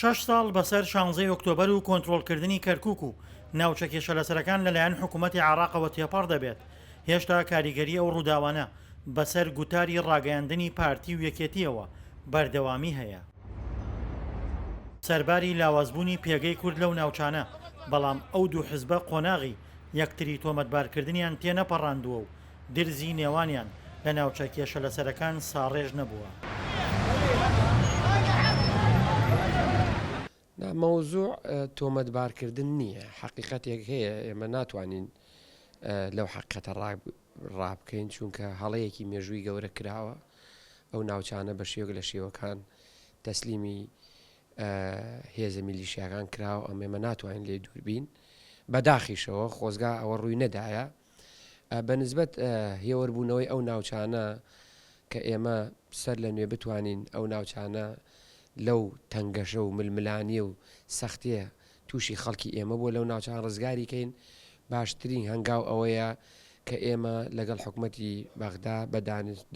6 ساڵ بەسەر 16 ئۆکتۆبەر و کۆنتڕۆڵکردنی کەرکووک و ناوچە کێشەلەسەرەکان لەلایەن حکوومەتی عێراقەوە تێپەڕ دەبێت. هێشتا کاریگەری ئەو ڕووداوانە بەسەر گوتاری ڕاگەیاندنی پارتی و یەکێتیەوە بەردەوامی هەیە. سەرباری لاوازبوونی پێگەی کورد لەو ناوچانە، بەڵام ئەو دوو حزبە قۆناغی یەکتری تۆمەتبارکردنیان تێنەپەڕاندووە و درزی نێوانیان لە ناوچە کێشەلەسەرەکان ساڕێژ نەبووە. مەوزوع تۆمەتبارکردن نییە، حقیقەتێک هەیە، ئێمە ناتوانین لەو حقیقەتە ڕابکەین، چونکە هەڵەیەکی مێژووی گەورە کراوە. ئەو ناوچانە بە شێوەک لە شێوەکان تەسلیمی هێزە میلیشیاکان کراوە، ئێمە ناتوانین لێ دووربین. بەداخیشەوە خۆزگا ئەوە ڕووی نەدایە بە نسبەت هێوەربوونەوەی ئەو ناوچانە کە ئێمە سەر لە نوێ بتوانین ئەو ناوچانە لەو تەنگەشە و ململانیە و سەختیە تووشی خەڵکی ئێمە بۆ لەو ناوچان ڕزگاری کەین. باشترین هەنگاو ئەوەیە کە ئێمە لەگەڵ حکوومەتی بەغدا بە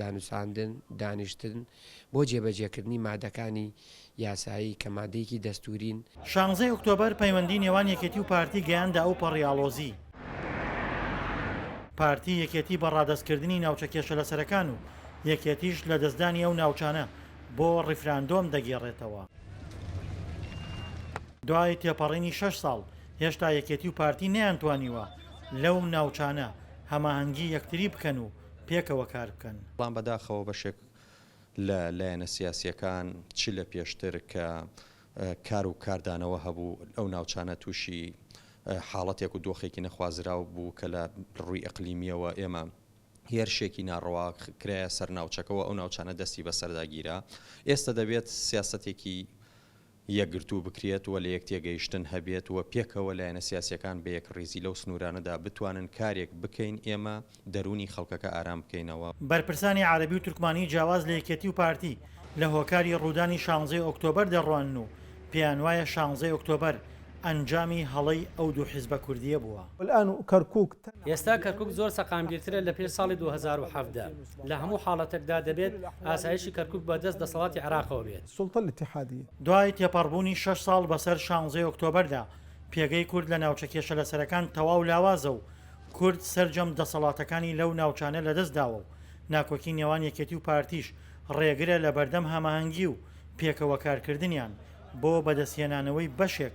دانووساندن دانیشتن بۆ جێبەجێکردنی مادەکانی یاسایی کە مادەیەکی دەستورین. 16 ئۆکتۆبەر پەیوەندی نێوان یەکێتی و پارتی گەیاندا ئەو پەڕیاڵۆزی. پارتی یەکێتی بە ڕادەستکردنی ناوچە کێشەلەسەرەکان و یەکێتیش لە دەستدانی ئەو ناوچانە بۆ ڕیفراندۆم دەگێڕێتەوە. دوای تێپەڕینی 6 ساڵ هێشتا یەکێتی و پارتی نەیانتوانیوە لەو ناوچانە هەماهەنگی یەکتری بکەن و پێکەوە کار بکەن. بەڵام بەداخەوە بەشێک لە لایەنە سیاسیەکان چ لە پێشتر کە کار و کاردانەوە هەبوو ئەو ناوچانە تووشی حاڵەتێک و دۆخێکی نەخوازراو بوو کە لە ڕووی ئەقلیمیەوە ئێمە هێرشێکی ناڕەوا کرایە سەر ناوچەکەەوە ئەو ناوچانە دەستی بەسەرداگیرە. ئێستا دەبێت سیاسەتێکی یەکگرتوو بکرێت و لە یەک تێگەیشتن هەبێت و پێکەوە لایەنە سیاسیەکان بە یەک ڕێزی لەو سنوورانەدا بتوانن کارێک بکەین، ئێمە دەرونی خەڵکەکە ئارام بکەینەوە. بەرپرسانی عەرەبی و تورکمانی جیاواز لە یەکێتی و پارتی لە هۆکاری ڕوودانی 16 ئۆکتۆبەر دەڕوانن و پێیان وایە 16 ئۆکتۆبەر ئەنجامی هەڵەی ئەو دوو حیزبە کوردیە بووە. ئێستا کەرکووک زۆر سەقامگیرترە لە پێش ساڵی 2007دا. لە هەموو حاڵەتێکدا دەبێت ئاسایشی کەرکووک بەدەست دەسەڵاتی عێراقەوە بێت. دوای تێپەڕبوونی 6 ساڵ بەسەر 16 ئۆکتۆبەردا پێگەی کورد لە ناوچە کێشەلەسەرەکان تەواو لاوازە و کورد سەرجەم دەسەڵاتەکانی لەو ناوچانە لەدەستداوە و ناکۆکی نێوان یەکێتی و پارتیش ڕێگرە لە بەردەم هەماهەنگی و پێکەوە کارکردنیان بۆ بەدەستهێنانەوەی بەشێک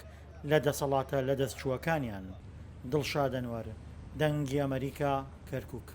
لە دەسەڵاتە لە دەستچووەکانیان. دڵشاد ئەنوەر، دەنگی ئەمریکا، کەرکووک.